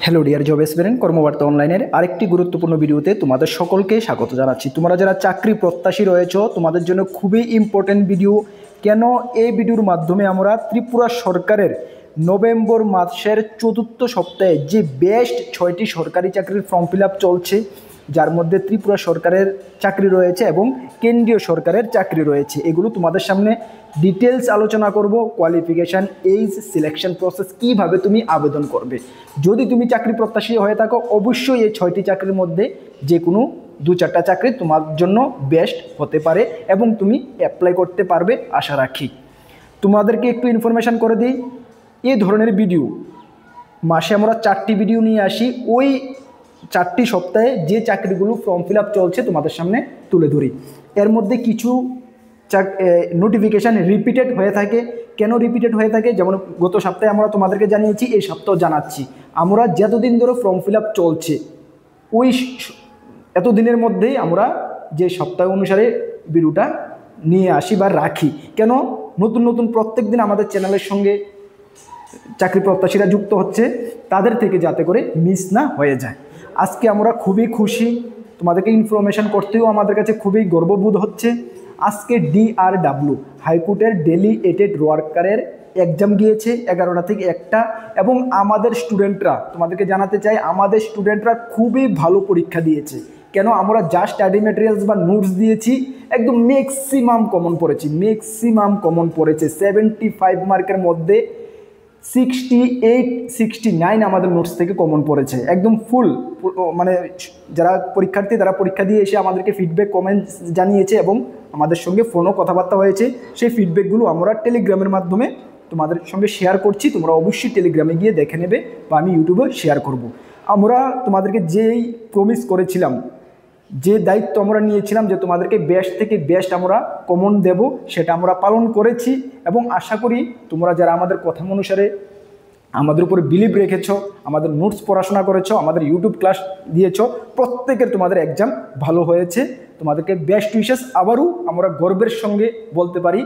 Hello dear job এসপিরেন্ট, কর্মবার্তা অনলাইনের আরেকটি গুরুত্বপূর্ণ ভিডিওতে তোমাদের সকলকে স্বাগত জানাচ্ছি। তোমরা যারা চাকরি প্রত্যাশী রয়েছ তোমাদের জন্য খুবই ইম্পর্টেন্ট ভিডিও। কেন এই ভিডিওর মাধ্যমে আমরা ত্রিপুরা সরকারের নভেম্বর মাসের চতুর্থ সপ্তাহে যে বেস্ট 6টি সরকারি চাকরির ফর্ম ফিল আপ চলছে, যার মধ্যে ত্রিপুরা সরকারের চাকরি রয়েছে এবং কেন্দ্রীয় সরকারের চাকরি রয়েছে, এগুলো তোমাদের সামনে ডিটেলস আলোচনা করব। কোয়ালিফিকেশান, এইজ, সিলেকশন প্রসেস, কীভাবে তুমি আবেদন করবে। যদি তুমি চাকরি প্রত্যাশী হয়ে থাকো অবশ্যই এই 6টি চাকরির মধ্যে যে কোনো 2-4টা চাকরি তোমার জন্য বেস্ট হতে পারে এবং তুমি অ্যাপ্লাই করতে পারবে আশা রাখি। তোমাদেরকে একটু ইনফরমেশান করে দিই, এই ধরনের ভিডিও মাসে আমরা 4টি ভিডিও নিয়ে আসি। ওই 4টি সপ্তাহে যে চাকরিগুলো ফর্ম ফিল আপ চলছে তোমাদের সামনে তুলে ধরি। এর মধ্যে কিছু নোটিফিকেশান রিপিটেড হয়ে থাকে। কেন রিপিটেড হয়ে থাকে? যেমন গত সপ্তাহে আমরা তোমাদেরকে জানিয়েছি, এই সপ্তাহ জানাচ্ছি। আমরা যতদিন ধরে ফর্ম ফিল আপ চলছে ওই এতদিনের মধ্যেই আমরা যে সপ্তাহ অনুসারে ভিডিওটা নিয়ে আসি বা রাখি। কেন? নতুন নতুন প্রত্যেক দিন আমাদের চ্যানেলের সঙ্গে চাকরি প্রত্যাশীরা যুক্ত হচ্ছে, তাদের থেকে যাতে করে মিস না হয়ে যায়। আজকে আমরা খুবই খুশি, তোমাদেরকে ইনফরমেশান করতেও আমাদের কাছে খুবই গর্ববোধ হচ্ছে। আজকে DRW হাইকোর্টের ডেলিগেটেড ওয়ার্কারের এক্সাম গিয়েছে 11টা থেকে 1টা, এবং আমাদের স্টুডেন্টরা, তোমাদেরকে জানাতে চাই, আমাদের স্টুডেন্টরা খুবই ভালো পরীক্ষা দিয়েছে। কেন? আমরা যা স্টাডি ম্যাটেরিয়ালস বা নোটস দিয়েছি একদম ম্যাক্সিমাম কমন পড়েছে। 75 মার্কের মধ্যে 68-69 আমাদের নোটস থেকে কমন পড়েছে, একদম ফুল। মানে যারা পরীক্ষার্থী তারা পরীক্ষা দিয়ে এসে আমাদেরকে ফিডব্যাক কমেন্টস জানিয়েছে এবং আমাদের সঙ্গে ফোনও কথাবার্তা হয়েছে। সেই ফিডব্যাকগুলো আমরা টেলিগ্রামের মাধ্যমে তোমাদের সঙ্গে শেয়ার করছি। তোমরা অবশ্যই টেলিগ্রামে গিয়ে দেখে নেবে বা আমি ইউটিউবে শেয়ার করব। আমরা তোমাদেরকে যেই প্রমিস করেছিলাম, যে দায়িত্ব আমরা নিয়েছিলাম যে তোমাদেরকে বেস্ট থেকে বেস্ট আমরা কমন দেব, সেটা আমরা পালন করেছি এবং আশা করি তোমরা যারা আমাদের কথা অনুসারে আমাদের উপরে বিলিভ রেখেছো, আমাদের নোটস পড়াশোনা করেছো, আমাদের ইউটিউব ক্লাস দিয়েছো, প্রত্যেকের তোমাদের এক্সাম ভালো হয়েছে। তোমাদেরকে বেস্ট উইশেস। আবারও আমরা গর্বের সঙ্গে বলতে পারি,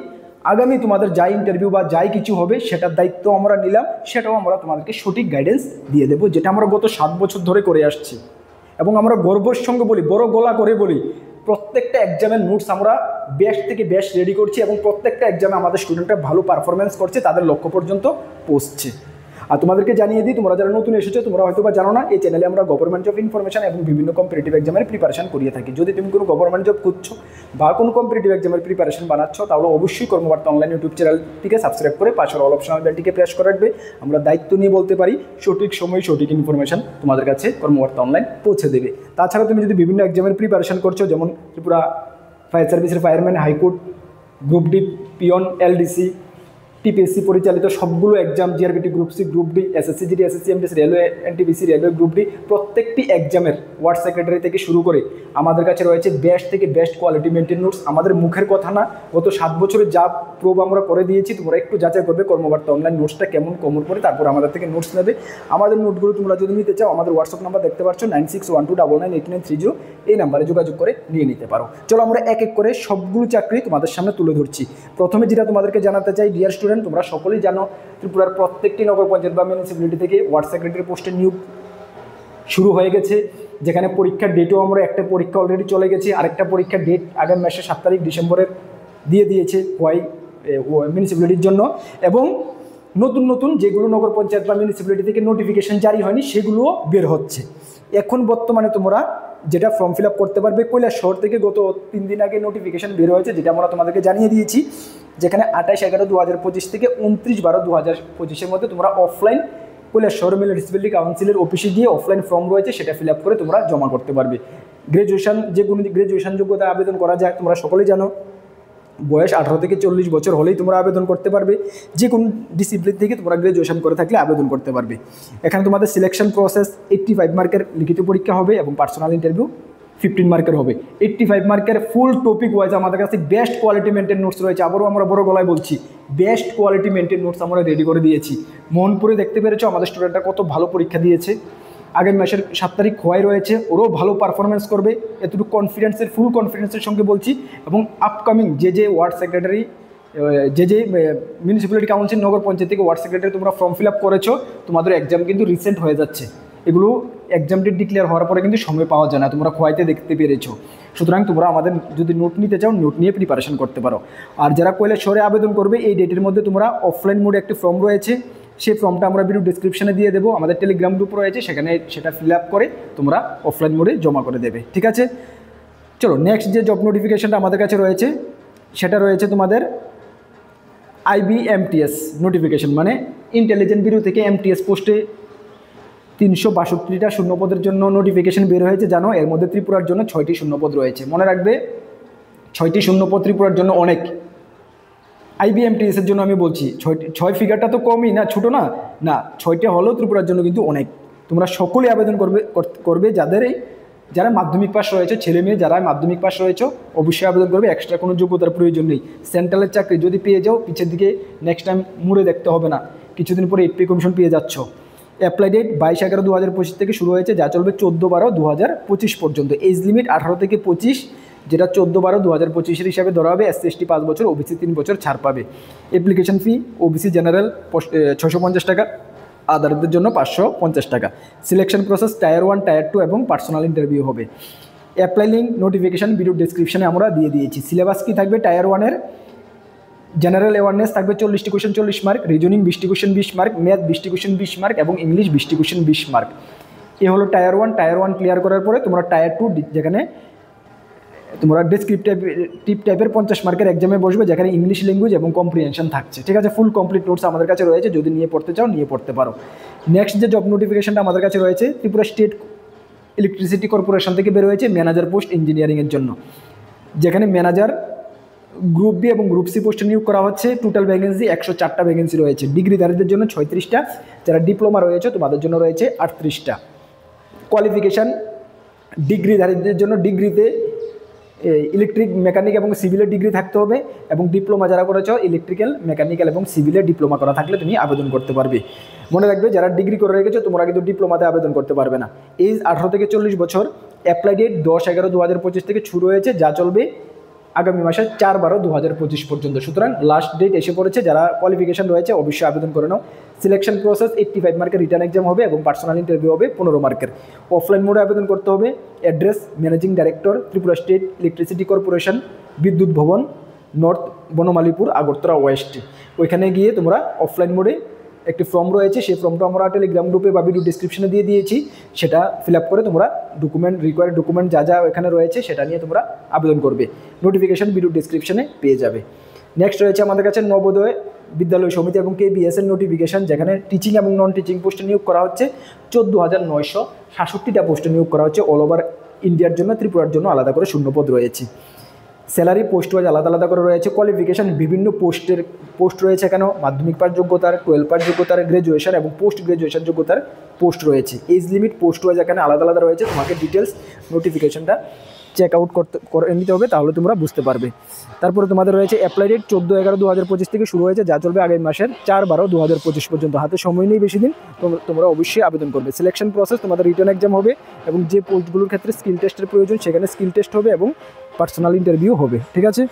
আগামী তোমাদের যাই ইন্টারভিউ বা যাই কিছু হবে সেটার দায়িত্ব আমরা নিলাম, সেটাও আমরা তোমাদেরকে সঠিক গাইডেন্স দিয়ে দেবো, যেটা আমরা গত 7 বছর ধরে করে আসছি। এবং আমরা গর্বের সঙ্গে বলি, বড় গলা করে বলি, প্রত্যেকটা এক্সামের নোটস আমরা বেস্ট থেকে বেস্ট রেডি করছি এবং প্রত্যেকটা এক্সামে আমাদের স্টুডেন্টরা ভালো পারফরমেন্স করছে, তাদের লক্ষ্য পর্যন্ত পৌঁছছে। আর তোমাদেরকে জানিয়ে দিই, তোমরা যারা নতুন এসেছো তোমরা হয়তো বা জানো না, এই চ্যানেলে আমরা গভর্নমেন্ট জব ইনফরমেশন এবং বিভিন্ন কম্পিটিটিভ এক্সামের প্রিপারেশন করিয়ে থাকি। যদি তুমি কোনো গভর্নমেন্ট জব করছো বা কোনো কম্পিটিটিভ এক্সামের প্রিপারেশন বানাচ্ছ, তাহলে অবশ্যই কর্মবার্তা অনলাইন ইউটিউব চ্যানেলটিকে সাবস্ক্রাইব করে পাশের অল অপশনাল বেলটিকে প্রেস করে রাখবে। আমরা দায়িত্ব নিয়ে বলতে পারি সঠিক সময়ে সঠিক ইনফরমেশন তোমাদের কাছে কর্মবার্তা অনলাইন পৌঁছে দেবে। তাছাড়া তুমি যদি বিভিন্ন এক্সামের প্রিপারেশন করছো, যেমন ত্রিপুরা ফায়ার সার্ভিসের fireman, high court, group D peon, LDC, TPSC পরিচালিত সবগুলো exam, GRBT, group C, group D, SSC GD, SSC MDS, railway, NTPC, railway group D, প্রত্যেকটি এক্সামের ওয়ার্ড সেক্রেটারি থেকে শুরু করে আমাদের কাছে রয়েছে বেস্ট থেকে বেস্ট কোয়ালিটি মেনটেন নোটস। আমাদের মুখের কথা না, গত 7 বছরে যা প্রুভ আমরা করে দিয়েছি, তোমরা একটু যাচাই করবে কর্মবার্তা অনলাইন নোটসটা কেমন কমন করে, তারপর আমাদের থেকে নোটস নেবে। আমাদের নোটগুলো তোমরা যদি নিতে চাও, আমাদের হোয়াটসঅ্যাপ নাম্বার দেখতে পাচ্ছ 9612998930, এই নাম্বারে যোগাযোগ করে নিয়ে নিতে পারো। চলো আমরা এক এক করে সবগুলো চাকরি তোমাদের সামনে তুলে ধরছি। প্রথমে যেটা তোমাদেরকে জানাতে চাই, ডিয়ার স্টুডেন্ট, তোমরা সকলেই জানো ত্রিপুরার প্রত্যেকটি নগর পঞ্চায়েত বা মিউনিসিপ্যালিটি থেকে ওয়ার্ড সেক্রেটারি পোস্টে নিয়োগ শুরু হয়ে গেছে, যেখানে পরীক্ষার ডেটও আমরা একটা পরীক্ষা অলরেডি চলে গেছে, আরেকটা পরীক্ষার ডেট আগামী মাসের 7 তারিখ ডিসেম্বরের দিয়ে দিয়েছে মিউনিসিপ্যালিটির জন্য। এবং নতুন নতুন যেগুলো নগর পঞ্চায়েত বা মিউনিসিপ্যালিটি থেকে নোটিফিকেশান জারি হয়নি সেগুলোও বের হচ্ছে। এখন বর্তমানে তোমরা যেটা ফর্ম ফিল আপ করতে পারবে, কৈলাসহর থেকে গত 3 দিন আগে নোটিফিকেশান বের হয়েছে, যেটা আমরা তোমাদেরকে জানিয়ে দিয়েছি, যেখানে 28/11/2025 থেকে 29/12/2025 মধ্যে তোমরা অফলাইন কৈলাসহর মিউনিসিপ্যালিটি কাউন্সিলের অফিসে গিয়ে অফলাইন ফর্ম রয়েছে, সেটা ফিল আপ করে তোমরা জমা করতে পারবে। গ্র্যাজুয়েশন, যে কোনো গ্র্যাজুয়েশন যোগ্যতা আবেদন করা যায়, তোমরা সকলেই জানো। বয়স 18 থেকে 40 বছর হলেই তোমরা আবেদন করতে পারবে। যে কোনো ডিসিপ্লিন থেকে তোমরা গ্র্যাজুয়েশন করে থাকলে আবেদন করতে পারবে। এখানে তোমাদের সিলেকশন প্রসেস 85 মার্কের লিখিত পরীক্ষা হবে এবং পার্সোনাল ইন্টারভিউ 15 মার্কের হবে। 85 মার্কের ফুল টপিক ওয়াইজ আমাদের কাছে বেস্ট কোয়ালিটি মেনটেন নোটস রয়েছে। আবারও আমরা বড় গলায় বলছি, বেস্ট কোয়ালিটি মেনটেন নোটস আমরা রেডি করে দিয়েছি। মোহনপুরে দেখতে পেরেছো আমাদের স্টুডেন্টরা কত ভালো পরীক্ষা দিয়েছে। আগামী মাসের 7 তারিখ খোয়াই রয়েছে, ওরাও ভালো পারফরমেন্স করবে, এতটুকু কনফিডেন্সের ফুল কনফিডেন্সের সঙ্গে বলছি। এবং আপকামিং যে ওয়ার্ড সেক্রেটারি যে যে মিউনিসিপ্যালিটি কাউন্সিল নগর পঞ্চায়েত থেকে ওয়ার্ড সেক্রেটারি তোমরা ফর্ম ফিল আপ করেছো, তোমাদের এক্সাম কিন্তু রিসেন্ট হয়ে যাচ্ছে। এগুলো এক্সাম ডেট ডিক্লেয়ার হওয়ার পরে কিন্তু সময় পাওয়া যায় না, তোমরা খোয়াইতে দেখতে পেরেছো। সুতরাং তোমরা আমাদের যদি নোট নিতে চাও, নোট নিয়ে প্রিপারেশন করতে পারো। আর যারা কৈলাসহরে আবেদন করবে, এই ডেটের মধ্যে তোমরা অফলাইন মোডে একটি ফর্ম রয়েছে, সেই ফর্মটা আমরা ভিডিও ডিসক্রিপশনে দিয়ে দেবো। আমাদের টেলিগ্রাম গ্রুপ রয়েছে, সেখানে সেটা ফিল আপ করে তোমরা অফলাইন মোডে জমা করে দেবে, ঠিক আছে। চলো নেক্সট যে জব নোটিফিকেশনটা আমাদের কাছে রয়েছে, সেটা রয়েছে তোমাদের IBMTS নোটিফিকেশন, মানে ইন্টেলিজেন্ট ব্যুরো থেকে MTS পোস্টে 362টা শূন্যপদের জন্য নোটিফিকেশন বের হয়েছে জানো। এর মধ্যে ত্রিপুরার জন্য 6টি শূন্যপদ রয়েছে। মনে রাখবে 6টি শূন্যপদ ত্রিপুরার জন্য অনেক। IBMTS এর জন্য আমি বলছি 6 ফিগারটা তো কমই না, ছোটো না, না 6টা হলেও ত্রিপুরার জন্য কিন্তু অনেক। তোমরা সকলেই আবেদন করবে যারা মাধ্যমিক পাস রয়েছে, ছেলে মেয়ে যারা মাধ্যমিক পাস রয়েছে অবশ্যই আবেদন করবে। এক্সট্রা কোনো যোগ্যতার প্রয়োজন নেই। সেন্ট্রালের চাকরি যদি পেয়ে যাও, পিছের দিকে নেক্সট টাইম মুড়ে দেখতে হবে না, কিছুদিন পরে 8 পে কমিশন পেয়ে যাচ্ছ। অ্যাপ্লাই ডেট 22/11/2025 থেকে শুরু হয়েছে, যা চলবে 14/12/2025 পর্যন্ত। এজ লিমিট 18 থেকে 25, যেটা 14/12/2025 হিসাবে ধরা হবে। SC ST 5 বছর, OBC 3 বছর ছাড় পাবে। অ্যাপ্লিকেশন ফি OBC জেনারেল 650 টাকা, আদারদের জন্য 550 টাকা। সিলেকশন প্রসেস টায়ার 1, টায়ার 2 এবং পার্সোনাল ইন্টারভিউ হবে। অ্যাপ্লাই লিঙ্ক নোটিফিকেশান ভিডিও ডেসক্রিপশনে আমরা দিয়ে দিয়েছি। সিলেবাস কী থাকবে, টায়ার 1-এর জেনারেল অ্যাওয়ারনেস থাকবে 40টি কোয়েশ্চেন 40 মার্ক, রিজনিং 20টি কোয়েশ্চেন 20 মার্ক, ম্যাথ 20টি কোয়েশ্চেন 20 মার্ক এবং ইংলিশ 20টি কোয়েশ্চেন 20 মার্ক। এ হলো টায়ার 1। টায়ার 1 ক্লিয়ার করার পরে তোমরা টায়ার 2, যেখানে তোমরা ডেসক্রিপটিভ টাইপের 50 মার্কের এক্সামে বসবে, যেখানে ইংলিশ ল্যাঙ্গুয়েজ এবং কম্প্রিহেনশন থাকছে, ঠিক আছে। ফুল কমপ্লিট নোটস আমাদের কাছে রয়েছে, যদি নিয়ে পড়তে চাও নিয়ে পড়তে পারো। নেক্সট যে জব নোটিফিকেশনটা আমাদের কাছে রয়েছে, ত্রিপুরা স্টেট ইলেকট্রিসিটি কর্পোরেশন থেকে বের হয়েছে ম্যানেজার পোস্ট ইঞ্জিনিয়ারিংয়ের জন্য, যেখানে ম্যানেজার গ্রুপ বি এবং গ্রুপ সি পোস্টে নিয়োগ করা হচ্ছে। টোটাল ভ্যাকেন্সি 104টা ভ্যাকেন্সি রয়েছে। ডিগ্রিধারীদের জন্য 36টা, যারা ডিপ্লোমা রয়েছে তোমাদের জন্য রয়েছে 38টা। কোয়ালিফিকেশান ডিগ্রিধারীদের জন্য ডিগ্রিতে ইলেকট্রিক, মেকানিক এবং সিভিলের ডিগ্রি থাকতে হবে, এবং ডিপ্লোমা যারা করেছ ইলেকট্রিক্যাল, মেকানিক্যাল এবং সিভিলের ডিপ্লোমা করা থাকলে তুমি আবেদন করতে পারবে। মনে রাখবে যারা ডিগ্রি করে রেখেছো তোমরা কিন্তু ডিপ্লোমাতে আবেদন করতে পারবে না। এজ 18 থেকে 40 বছর। অ্যাপ্লাই ডেট 10/11/2025 থেকে শুরু হয়েছে, যা চলবে আগামী মাসের 4/12/2025 পর্যন্ত। সুতরাং লাস্ট ডেট এসে পড়েছে। যারা কোয়ালিফিকেশান রয়েছে অবশ্যই আবেদন করে নাও। সিলেকশন প্রসেস 85 মার্কের রিটার্ন এক্সাম হবে এবং পার্সোনাল ইন্টারভিউ হবে 15 মার্কের। অফলাইন মোডে আবেদন করতে হবে। Address managing director, Tripura state electricity corporation, বিদ্যুৎ ভবন, নর্থ বনমালীপুর, আগরতলা ওয়েস্ট। ওইখানে গিয়ে তোমরা অফলাইন মোডে একটি ফর্ম রয়েছে, সেই ফর্মটা আমরা টেলিগ্রাম গ্রুপে বা ভিডিও ডিসক্রিপশনে দিয়ে দিয়েছি। সেটা ফিল আপ করে তোমরা রিকোয়ার্ড ডকুমেন্ট যা যা এখানে রয়েছে সেটা নিয়ে তোমরা আবেদন করবে। নোটিফিকেশন ভিডিও ডিসক্রিপশনে পেয়ে যাবে। নেক্সট রয়েছে আমাদের কাছে নবোদয় বিদ্যালয় সমিতি এবং KBS এর নোটিফিকেশন, যেখানে টিচিং এবং নন টিচিং পোস্টে নিয়োগ করা হচ্ছে। 14,967টা পোস্টে নিয়োগ করা হচ্ছে। অল ওভার ইন্ডিয়ার জন্য, ত্রিপুরার জন্য আলাদা করে শূন্যপদ রয়েছে। স্যালারি পোস্ট ওয়াইজ আলাদা আলাদা করে রয়েছে। কোয়ালিফিকেশান বিভিন্ন পোস্ট রয়েছে এখানেও। মাধ্যমিক পাস যোগ্যতার, 12 পাস যোগ্যতার, গ্র্যাজুয়েশন এবং পোস্ট গ্র্যাজুয়েশন যোগ্যতার পোস্ট রয়েছে। এজ লিমিট পোস্ট ওয়াইজ এখানে আলাদা আলাদা রয়েছে। তোমাকে ডিটেলস নোটিফিকেশনটা চেক আউট করে নিতে হবে, তাহলে তোমরা বুঝতে পারবে। তারপরে তোমাদের রয়েছে অ্যাপ্লাই ডেট 14/11/2025 থেকে শুরু হয়েছে, যা চলবে আগামী মাসের 4/12/2025 পর্যন্ত। হাতে সময় নেই বেশি দিন, তোমরা অবশ্যই আবেদন করবে। সিলেকশন প্রসেস তোমাদের রিটার্ন এক্সাম হবে, এবং যে পোস্টগুলোর ক্ষেত্রে স্কিল টেস্টের প্রয়োজন সেখানে স্কিল টেস্ট হবে এবং পার্সোনাল ইন্টারভিউ হবে, ঠিক আছে।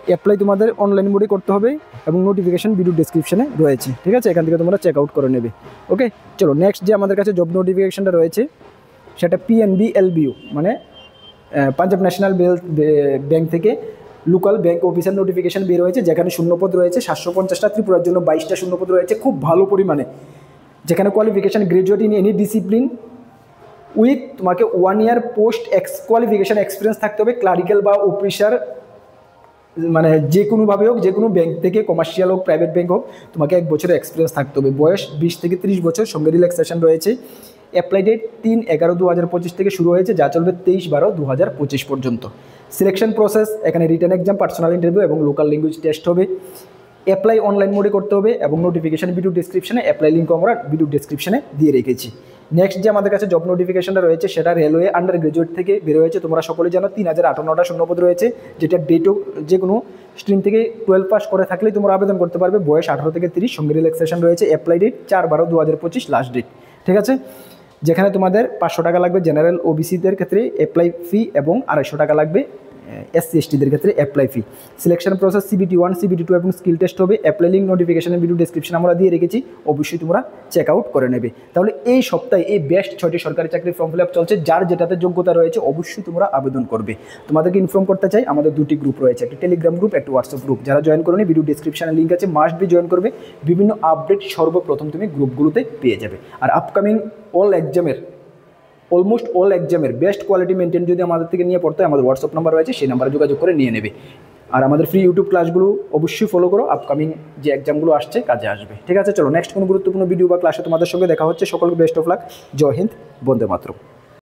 অ্যাপ্লাই তোমাদের অনলাইন মোডে করতে হবে এবং নোটিফিকেশন ভিডিও ডেসক্রিপশনে রয়েছে, ঠিক আছে। এখান থেকে তোমরা চেক আউট করে নেবে। ওকে, চলো নেক্সট যে আমাদের কাছে জব নোটিফিকেশনটা রয়েছে সেটা PNB LBU, মানে পাঞ্জাব ন্যাশনাল ব্যাংক থেকে লোকাল ব্যাংক অফিসার নোটিফিকেশন বের হয়েছে, যেখানে শূন্যপদ রয়েছে 750টা। ত্রিপুরার জন্য 22টা শূন্যপদ রয়েছে, খুব ভালো পরিমাণে। যেখানে qualification graduate in any discipline with তোমাকে 1 ইয়ার পোস্ট কোয়ালিফিকেশান এক্সপিরিয়েন্স থাকতে হবে। ক্লারিক্যাল বা অফিসার, মানে যে কোনোভাবে হোক, যে কোনো ব্যাংক থেকে, কমার্শিয়াল হোক, প্রাইভেট ব্যাংক হোক, তোমাকে 1 বছরের এক্সপিরিয়েন্স থাকতে হবে। বয়স 20 থেকে 30 বছর, সঙ্গে রিল্যাক্সেশন রয়েছে। অ্যাপ্লাই ডেট 3/11/2025 থেকে শুরু হয়েছে, যা চলবে 23/12/2025 পর্যন্ত। সিলেকশন প্রসেস এখানে রিটার্ন এক্সাম, পার্সোনাল ইন্টারভিউ এবং লোকাল ল্যাঙ্গুয়েজ টেস্ট হবে। অ্যাপ্লাই অনলাইন মোডে করতে হবে এবং নোটিফিকেশন ভিডিও ডিসক্রিপশনে, অ্যাপ্লাই লিঙ্ক আমরা ভিডিও ডিসক্রিপশনে দিয়ে রেখেছি। নেক্সট যে আমাদের কাছে জব নোটিফিকেশনটা রয়েছে সেটা রেলওয়ে আন্ডার গ্রাজুয়েট থেকে বের হয়েছে। তোমরা সকলে জানো 3058টা শূন্যপদ রয়েছে, যেটা ডেটও যে কোনো স্ট্রিম থেকে 12 পাস করে থাকলেই তোমরা আবেদন করতে পারবে। বয়স 18 থেকে 30, সঙ্গে রিল্যাক্সেশন রয়েছে। অ্যাপ্লাই ডেট 4/12/2025 লাস্ট ডেট, ঠিক আছে। যেখানে তোমাদের 500 টাকা লাগবে জেনারেল OBCদের ক্ষেত্রে অ্যাপ্লাই ফি এবং 250 টাকা লাগবে SC STদের ক্ষেত্রে অ্যাপ্লাই ফি। সিলেকশন প্রসেস CBT 1 CBT 2 এবং স্কিল টেস্ট হবে। অ্যাপ্লাই লিঙ্ক নোটিফিকেশনের ভিডিও ডেসক্রিপশন আমরা দিয়ে রেখেছি, অবশ্যই তোমরা চেক আউট করে নেবে। তাহলে এই সপ্তাহে এই বেস্ট 6টি সরকারি চাকরির ফর্ম ফিল আপ চলছে, যার যেটাতে যোগ্যতা রয়েছে অবশ্যই তোমরা আবেদন করবে। তোমাদেরকে ইনফর্ম করতে চাই আমাদের 2টি গ্রুপ রয়েছে, একটা টেলিগ্রাম গ্রুপ, একটা হোয়াটসঅ্যাপ গ্রুপ। যারা জয়েন করোনি ভিডিও ডেসক্রিপশনে লিঙ্ক আছে, মাস্ট বি জয়েন করবে। বিভিন্ন আপডেট সর্বপ্রথম তুমি গ্রুপগুলোতে পেয়ে যাবে। আর আপকামিং অলমোস্ট অল এক্সামের বেস্ট কোয়ালিটি মেনটেন যদি আমাদের থেকে নিয়ে পড়তে হয়, আমাদের হোয়াটসঅ্যাপ নাম্বার রয়েছে, সেই নাম্বারে যোগাযোগ করে নিয়ে নেবে। আর আমাদের ফ্রি ইউটিউব ক্লাসগুলো অবশ্যই ফলো করো, আপকামিং যে এক্সামগুলো আসছে কাজে আসবে। ঠিক আছে, চলো নেক্সট কোনো গুরুত্বপূর্ণ ভিডিও বা ক্লাসে তোমাদের সঙ্গে দেখা হচ্ছে। সকলকে বেস্ট অফ লাক। জয় হিন্দ, বন্দে মাতরম।